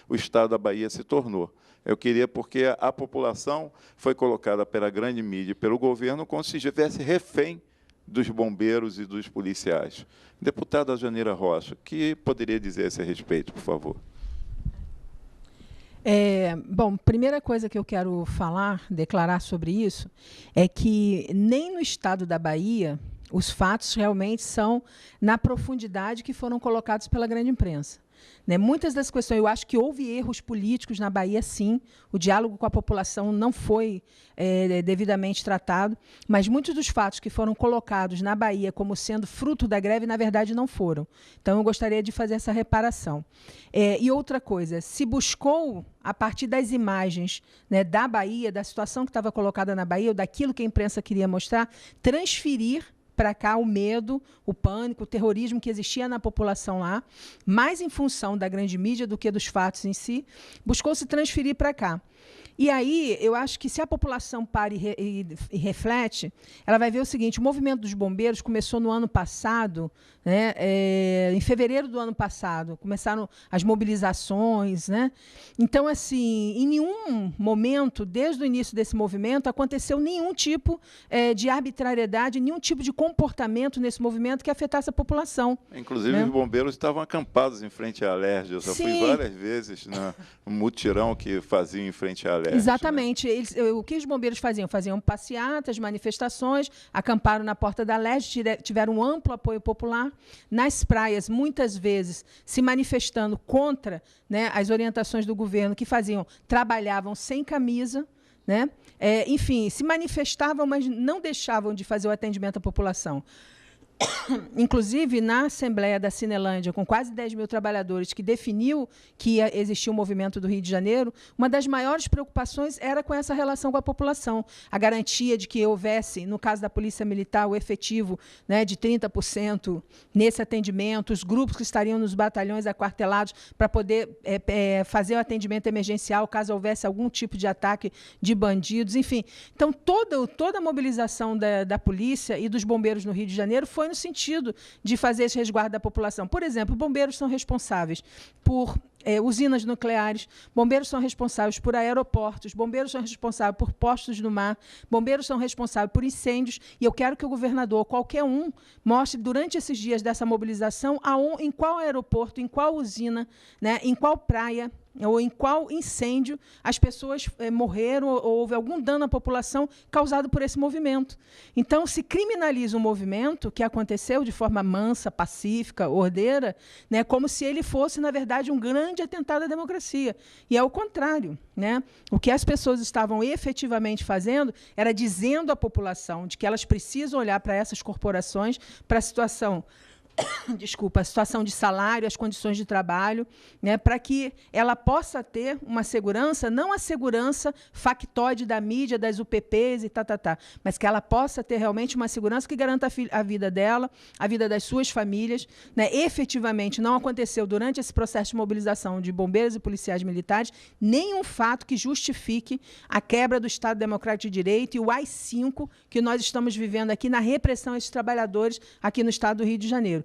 o Estado da Bahia se tornou. Eu queria, porque a população foi colocada pela grande mídia e pelo governo como se estivesse refém dos bombeiros e dos policiais. Deputada Janeira Rocha, o que poderia dizer a esse respeito, por favor? Bom, primeira coisa que eu quero declarar sobre isso, é que nem no estado da Bahia os fatos realmente são na profundidade que foram colocados pela grande imprensa. Né? Muitas das questões, eu acho que houve erros políticos na Bahia, sim, o diálogo com a população não foi devidamente tratado, mas muitos dos fatos que foram colocados na Bahia como sendo fruto da greve, na verdade, não foram. Então, eu gostaria de fazer essa reparação. E outra coisa, se buscou, a partir das imagens, né, da Bahia, da situação que estava colocada na Bahia, ou daquilo que a imprensa queria mostrar, transferir para cá o medo, o pânico, o terrorismo que existia na população lá, mais em função da grande mídia do que dos fatos em si, buscou se transferir para cá. E aí, eu acho que se a população para e reflete, ela vai ver o seguinte: o movimento dos bombeiros começou no ano passado, né, em fevereiro do ano passado, começaram as mobilizações. Né? Então, assim, em nenhum momento, desde o início desse movimento, aconteceu nenhum tipo de arbitrariedade, nenhum tipo de comportamento nesse movimento que afetasse a população. Inclusive, né? Os bombeiros estavam acampados em frente à Alerj. Eu já fui várias vezes no mutirão que faziam em frente à Alerj. Exatamente. Né? O que os bombeiros faziam? Faziam passeatas, manifestações, acamparam na porta da Alerj, tiveram um amplo apoio popular. Nas praias, muitas vezes, se manifestando contra, né, as orientações do governo, que trabalhavam sem camisa. Né? Enfim, se manifestavam, mas não deixavam de fazer o atendimento à população. Inclusive, na Assembleia da Cinelândia, com quase 10 mil trabalhadores, que definiu que ia existir um movimento do Rio de Janeiro, uma das maiores preocupações era com essa relação com a população. A garantia de que houvesse, no caso da Polícia Militar, o efetivo, né, de 30% nesse atendimento, os grupos que estariam nos batalhões aquartelados para poder fazer o atendimento emergencial, caso houvesse algum tipo de ataque de bandidos, enfim. Então, toda a mobilização da polícia e dos bombeiros no Rio de Janeiro foi no sentido de fazer esse resguardo da população. Por exemplo, bombeiros são responsáveis por usinas nucleares, bombeiros são responsáveis por aeroportos, bombeiros são responsáveis por postos no mar, bombeiros são responsáveis por incêndios, e eu quero que o governador, qualquer um, mostre durante esses dias dessa mobilização em qual aeroporto, em qual usina, né, em qual praia, ou em qual incêndio as pessoas morreram ou houve algum dano à população causado por esse movimento. Então, se criminaliza um movimento que aconteceu de forma mansa, pacífica, ordeira, né, como se ele fosse, na verdade, um grande atentado à democracia. E é o contrário. Né? O que as pessoas estavam efetivamente fazendo era dizendo à população de que elas precisam olhar para essas corporações, para a situação a situação de salário, as condições de trabalho, né, para que ela possa ter uma segurança, não a segurança factoide da mídia, das UPPs e mas que ela possa ter realmente uma segurança que garanta a vida dela, a vida das suas famílias. Né. Efetivamente, não aconteceu durante esse processo de mobilização de bombeiros e policiais militares nenhum fato que justifique a quebra do Estado Democrático de Direito e o AI-5 que nós estamos vivendo aqui na repressão a esses trabalhadores aqui no Estado do Rio de Janeiro.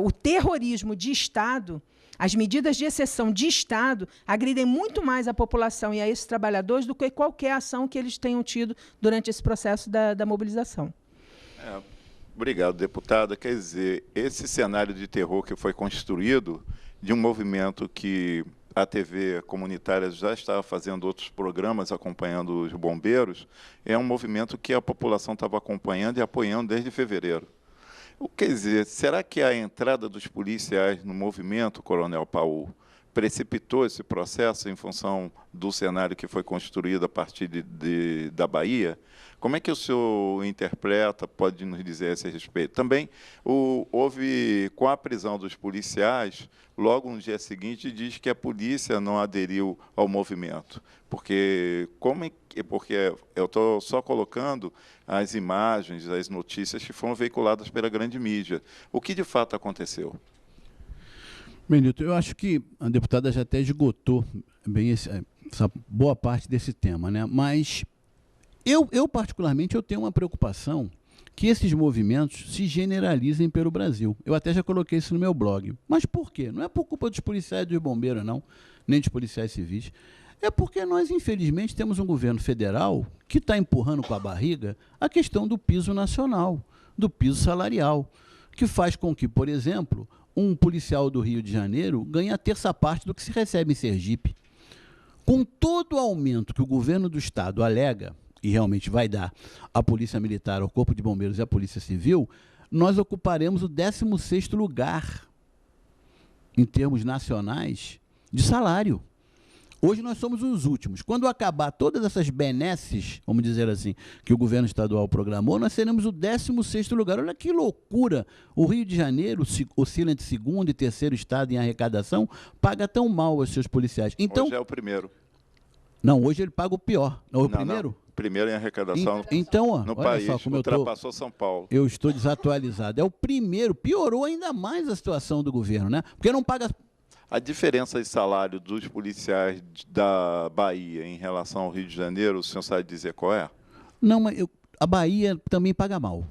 O terrorismo de Estado, as medidas de exceção de Estado, agridem muito mais a população e a esses trabalhadores do que qualquer ação que eles tenham tido durante esse processo da mobilização. Obrigado, deputada. Quer dizer, esse cenário de terror que foi construído de um movimento que a TV comunitária já estava fazendo outros programas acompanhando os bombeiros, é um movimento que a população estava acompanhando e apoiando desde fevereiro. Quer dizer, será que a entrada dos policiais no movimento, Coronel Paul, precipitou esse processo em função do cenário que foi construído a partir da Bahia? Como é que o senhor interpreta, pode nos dizer a esse respeito? Também houve, com a prisão dos policiais, logo no dia seguinte, diz que a polícia não aderiu ao movimento. Porque eu estou só colocando as imagens, as notícias que foram veiculadas pela grande mídia. O que, de fato, aconteceu? Benito, eu acho que a deputada já até esgotou bem essa boa parte desse tema, né? Mas eu particularmente, eu tenho uma preocupação que esses movimentos se generalizem pelo Brasil. Eu até já coloquei isso no meu blog. Mas por quê? Não é por culpa dos policiais e dos bombeiros, não, nem dos policiais civis. É porque nós, infelizmente, temos um governo federal que está empurrando com a barriga a questão do piso nacional, do piso salarial, que faz com que, por exemplo, um policial do Rio de Janeiro ganhe a terça parte do que se recebe em Sergipe. Com todo o aumento que o governo do Estado alega, e realmente vai dar à Polícia Militar, ao Corpo de Bombeiros e à Polícia Civil, nós ocuparemos o 16º lugar, em termos nacionais, de salário. Hoje nós somos os últimos. Quando acabar todas essas benesses, vamos dizer assim, que o governo estadual programou, nós seremos o 16º lugar. Olha que loucura! O Rio de Janeiro oscila entre segundo e terceiro estado em arrecadação, paga tão mal aos seus policiais. Então, hoje é o primeiro. Não, hoje ele paga o pior. Não, o primeiro? Não. Primeiro em arrecadação então, ó, no olha país, só como ultrapassou São Paulo. Eu estou desatualizado. É o primeiro, piorou ainda mais a situação do governo, né? Porque não paga... A diferença de salário dos policiais da Bahia em relação ao Rio de Janeiro, o senhor sabe dizer qual é? Não, mas a Bahia também paga mal.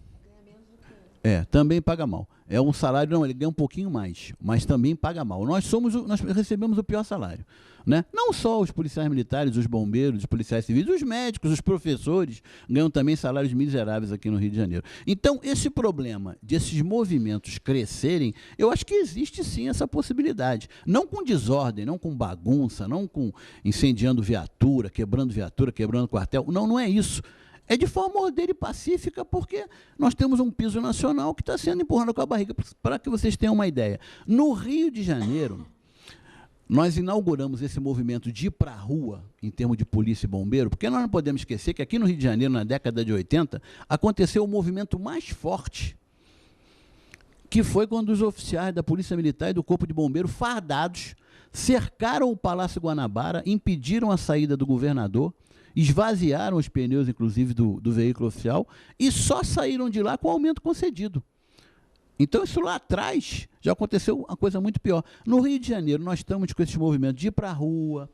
Também paga mal. É um salário, não, ele ganha um pouquinho mais, mas também paga mal. Nós recebemos o pior salário, né? Não só os policiais militares, os bombeiros, os policiais civis, os médicos, os professores ganham também salários miseráveis aqui no Rio de Janeiro. Então, esse problema desses movimentos crescerem, eu acho que existe sim essa possibilidade. Não com desordem, não com bagunça, não com incendiando viatura, quebrando quartel. Não, não é isso. É de forma ordeira e pacífica, porque nós temos um piso nacional que está sendo empurrado com a barriga. Para que vocês tenham uma ideia, no Rio de Janeiro, nós inauguramos esse movimento de ir para a rua, em termos de polícia e bombeiro, porque nós não podemos esquecer que aqui no Rio de Janeiro, na década de 80, aconteceu o movimento mais forte, que foi quando os oficiais da Polícia Militar e do Corpo de Bombeiros, fardados, cercaram o Palácio Guanabara, impediram a saída do governador, esvaziaram os pneus, inclusive, do veículo oficial, e só saíram de lá com o aumento concedido. Então, isso lá atrás já aconteceu uma coisa muito pior. No Rio de Janeiro, nós estamos com esses movimentos de ir para a rua,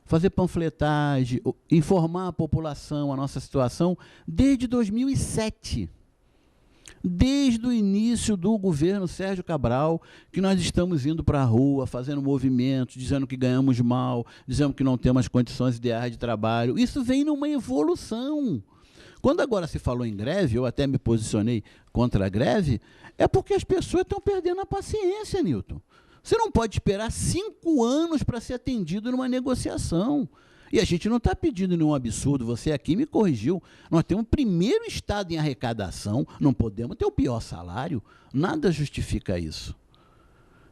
fazer panfletagem, informar a população a nossa situação, desde 2007. Desde o início do governo Sérgio Cabral, que nós estamos indo para a rua, fazendo movimentos, dizendo que ganhamos mal, dizendo que não temos condições ideais de trabalho. Isso vem numa evolução. Quando agora se falou em greve, eu até me posicionei contra a greve, é porque as pessoas estão perdendo a paciência, Nilton. Você não pode esperar 5 anos para ser atendido numa negociação. E a gente não está pedindo nenhum absurdo, você aqui me corrigiu. Nós temos o primeiro estado em arrecadação, não podemos ter o pior salário, nada justifica isso.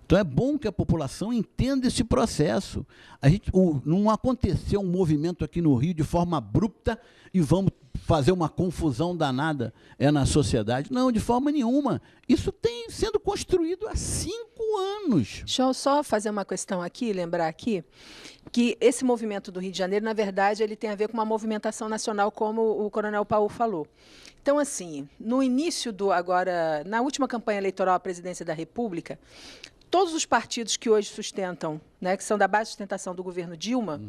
Então é bom que a população entenda esse processo. Não aconteceu um movimento aqui no Rio de forma abrupta e vamos fazer uma confusão danada na sociedade. Não, de forma nenhuma. Isso tem sendo construído há 5 anos. Deixa eu só fazer uma questão aqui, lembrar aqui, que esse movimento do Rio de Janeiro, na verdade, ele tem a ver com uma movimentação nacional, como o Coronel Paul falou. Então, assim, no início na última campanha eleitoral à presidência da República, todos os partidos que hoje sustentam, né, que são da base de sustentação do governo Dilma,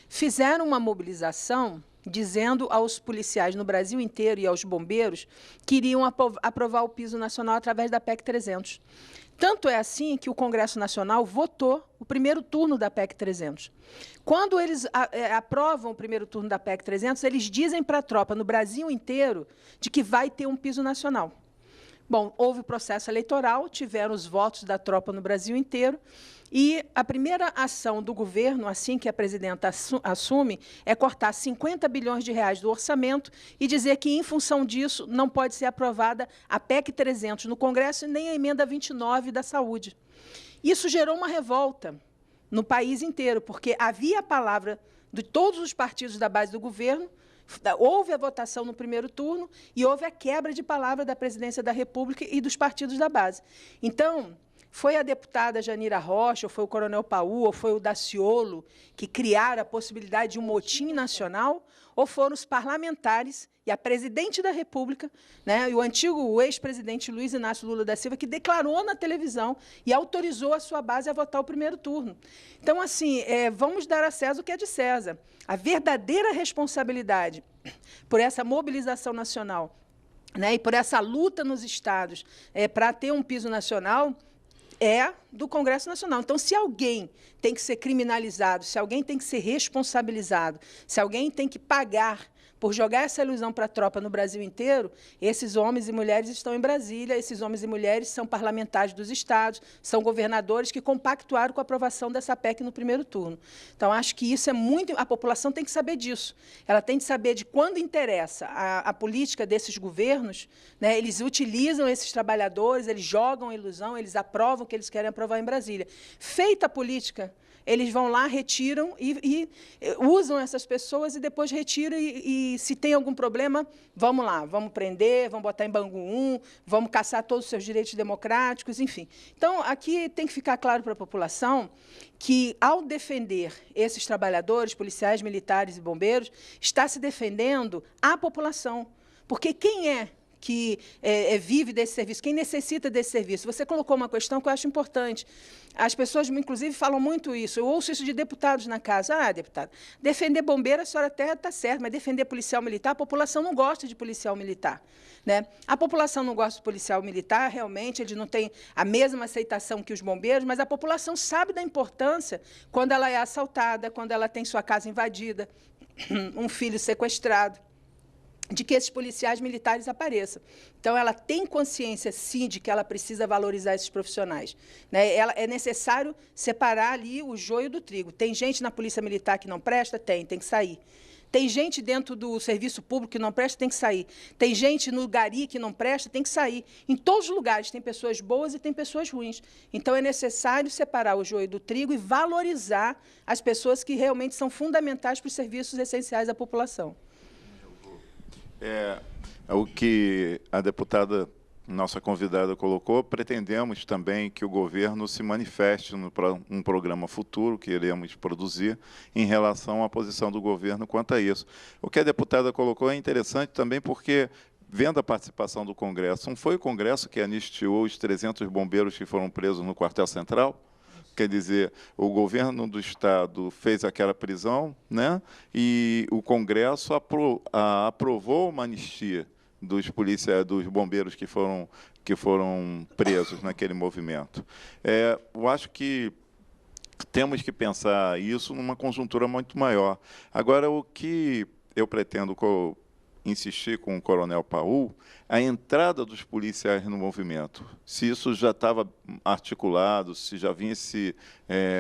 fizeram uma mobilização dizendo aos policiais no Brasil inteiro e aos bombeiros que iriam aprovar o piso nacional através da PEC 300. Tanto é assim que o Congresso Nacional votou o primeiro turno da PEC 300. Quando eles aprovam o primeiro turno da PEC 300, eles dizem para a tropa no Brasil inteiro de que vai ter um piso nacional. Bom, houve o processo eleitoral, tiveram os votos da tropa no Brasil inteiro, e a primeira ação do governo, assim que a presidenta assume, é cortar 50 bilhões de reais do orçamento e dizer que, em função disso, não pode ser aprovada a PEC 300 no Congresso e nem a emenda 29 da saúde. Isso gerou uma revolta no país inteiro, porque havia a palavra de todos os partidos da base do governo. Houve a votação no primeiro turno e houve a quebra de palavra da presidência da República e dos partidos da base. Então, foi a deputada Janira Rocha, ou foi o Coronel Paul, ou foi o Daciolo, que criaram a possibilidade de um motim nacional, ou foram os parlamentares e a presidente da República, né, e o ex-presidente Luiz Inácio Lula da Silva, que declarou na televisão e autorizou a sua base a votar o primeiro turno. Então, assim, vamos dar a César o que é de César. A verdadeira responsabilidade por essa mobilização nacional né, e por essa luta nos estados para ter um piso nacional, é do Congresso Nacional. Então, se alguém tem que ser criminalizado, se alguém tem que ser responsabilizado, se alguém tem que pagar por jogar essa ilusão para a tropa no Brasil inteiro, esses homens e mulheres estão em Brasília, esses homens e mulheres são parlamentares dos estados, são governadores que compactuaram com a aprovação dessa PEC no primeiro turno. Então, acho que isso é muito... A população tem que saber disso. Ela tem que saber de quando interessa a política desses governos, né, eles utilizam esses trabalhadores, eles jogam a ilusão, eles aprovam o que eles querem aprovar em Brasília. Feita a política, eles vão lá, retiram e usam essas pessoas e depois retiram e se tem algum problema, vamos lá, vamos prender, vamos botar em Bangu 1, vamos caçar todos os seus direitos democráticos, enfim. Então, aqui tem que ficar claro para a população que, ao defender esses trabalhadores, policiais, militares e bombeiros, está se defendendo a população. Porque quem é que vive desse serviço, quem necessita desse serviço? Você colocou uma questão que eu acho importante. As pessoas, inclusive, falam muito isso. Eu ouço isso de deputados na casa. Ah, deputado, defender bombeiro, a senhora até está certa, mas defender policial militar, a população não gosta de policial militar. Né? A população não gosta de policial militar, realmente, ele não tem a mesma aceitação que os bombeiros, mas a população sabe da importância quando ela é assaltada, quando ela tem sua casa invadida, um filho sequestrado, de que esses policiais militares apareçam. Então, ela tem consciência, sim, de que ela precisa valorizar esses profissionais. Né? É necessário separar ali o joio do trigo. Tem gente na Polícia Militar que não presta? Tem que sair. Tem gente dentro do serviço público que não presta? Tem que sair. Tem gente no gari que não presta? Tem que sair. Em todos os lugares tem pessoas boas e tem pessoas ruins. Então, é necessário separar o joio do trigo e valorizar as pessoas que realmente são fundamentais para os serviços essenciais à população. O que a deputada, nossa convidada, colocou, pretendemos também que o governo se manifeste no um programa futuro que iremos produzir em relação à posição do governo quanto a isso. O que a deputada colocou é interessante também porque, vendo a participação do Congresso, não foi o Congresso que anistiou os 300 bombeiros que foram presos no quartel central? Quer dizer, o governo do Estado fez aquela prisão, né, e o Congresso aprovou uma anistia dos bombeiros que foram presos naquele movimento. Eu acho que temos que pensar isso numa conjuntura muito maior. Agora, o que eu pretendo insistir com o Coronel Paul, a entrada dos policiais no movimento, se isso já estava articulado, se já vinha se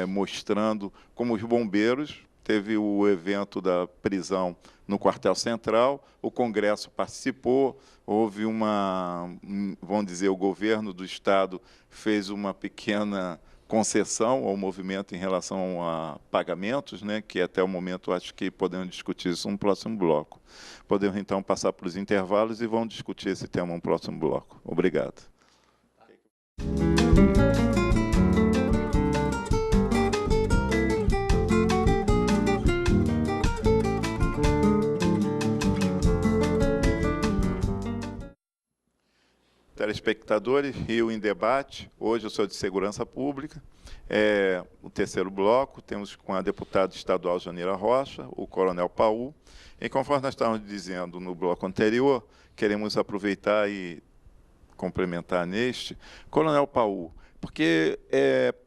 mostrando, como os bombeiros, teve o evento da prisão no quartel central, o Congresso participou, houve vamos dizer, o governo do Estado fez uma pequena concessão ao movimento em relação a pagamentos, né, que até o momento acho que podemos discutir isso no próximo bloco. Podemos, então, passar para os intervalos e vamos discutir esse tema no próximo bloco. Obrigado. Telespectadores, Rio em Debate. Hoje eu sou de Segurança Pública. O terceiro bloco, temos com a deputada estadual Janira Rocha, o Coronel Paul. E conforme nós estávamos dizendo no bloco anterior, queremos aproveitar e complementar neste, Coronel Paul, porque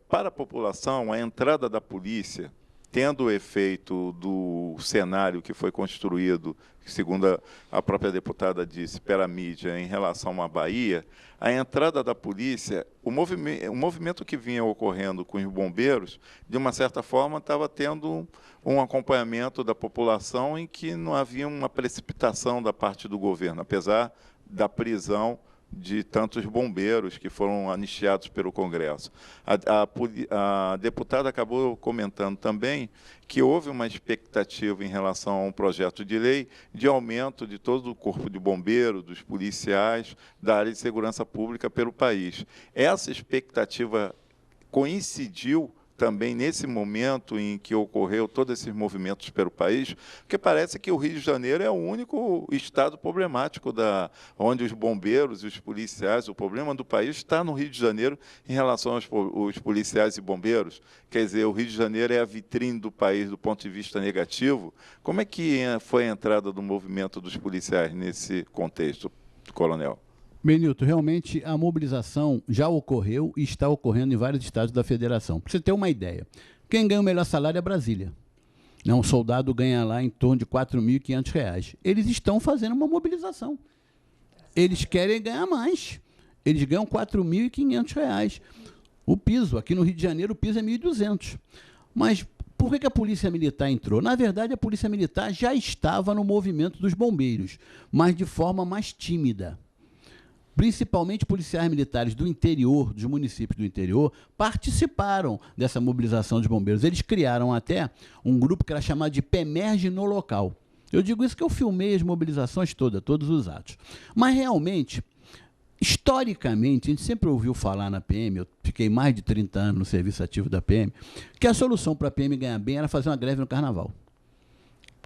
para a população, a entrada da polícia, tendo o efeito do cenário que foi construído, segundo a própria deputada disse, pela mídia, em relação à Bahia, a entrada da polícia, o movimento que vinha ocorrendo com os bombeiros, de uma certa forma, estava tendo um acompanhamento da população em que não havia uma precipitação da parte do governo, apesar da prisão de tantos bombeiros que foram anistiados pelo Congresso. A deputada acabou comentando também que houve uma expectativa em relação a um projeto de lei de aumento de todo o corpo de bombeiros, dos policiais, da área de segurança pública pelo país. Essa expectativa coincidiu também nesse momento em que ocorreu todos esses movimentos pelo país, porque parece que o Rio de Janeiro é o único estado problemático onde os bombeiros e os policiais, o problema do país está no Rio de Janeiro em relação aos policiais e bombeiros. Quer dizer, o Rio de Janeiro é a vitrine do país do ponto de vista negativo. Como é que foi a entrada do movimento dos policiais nesse contexto? coronel? Benilton, realmente a mobilização já ocorreu e está ocorrendo em vários estados da federação. Para você ter uma ideia, quem ganha o melhor salário é Brasília. Um soldado ganha lá em torno de R$ 4.500. Eles estão fazendo uma mobilização. Eles querem ganhar mais. Eles ganham R$ 4.500. O piso, aqui no Rio de Janeiro, o piso é R$ 1.200. Mas por que a Polícia Militar entrou? Na verdade, a Polícia Militar já estava no movimento dos bombeiros, mas de forma mais tímida. Principalmente policiais militares do interior, dos municípios do interior, participaram dessa mobilização dos bombeiros. Eles criaram até um grupo que era chamado de PEMERGE no local. Eu digo isso que eu filmei as mobilizações todas, todos os atos. Mas, realmente, historicamente, a gente sempre ouviu falar na PM, eu fiquei mais de 30 anos no serviço ativo da PM, que a solução para a PM ganhar bem era fazer uma greve no Carnaval.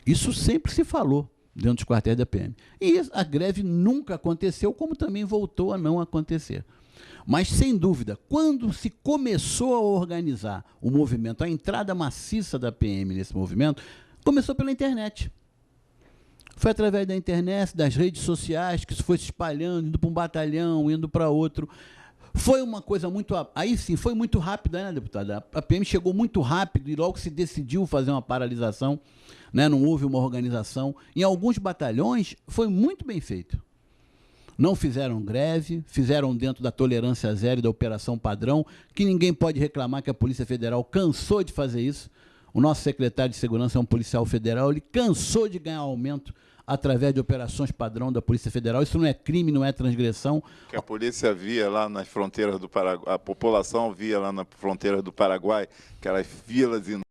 Isso sempre se falou dentro dos quartéis da PM. E a greve nunca aconteceu, como também voltou a não acontecer. Mas, sem dúvida, quando se começou a organizar o movimento, a entrada maciça da PM nesse movimento, começou pela internet. Foi através da internet, das redes sociais, que isso foi se espalhando, indo para um batalhão, indo para outro. Foi uma coisa muito... Aí sim, foi muito rápida, né, deputada? A PM chegou muito rápido e logo se decidiu fazer uma paralisação, né? Não houve uma organização. Em alguns batalhões foi muito bem feito. Não fizeram greve, fizeram dentro da tolerância zero e da operação padrão, que ninguém pode reclamar que a Polícia Federal cansou de fazer isso. O nosso secretário de Segurança é um policial federal, ele cansou de ganhar aumento através de operações padrão da Polícia Federal. Isso não é crime, não é transgressão. Que a polícia via lá nas fronteiras do Paraguai, a população via lá na fronteira do Paraguai, aquelas filas enormes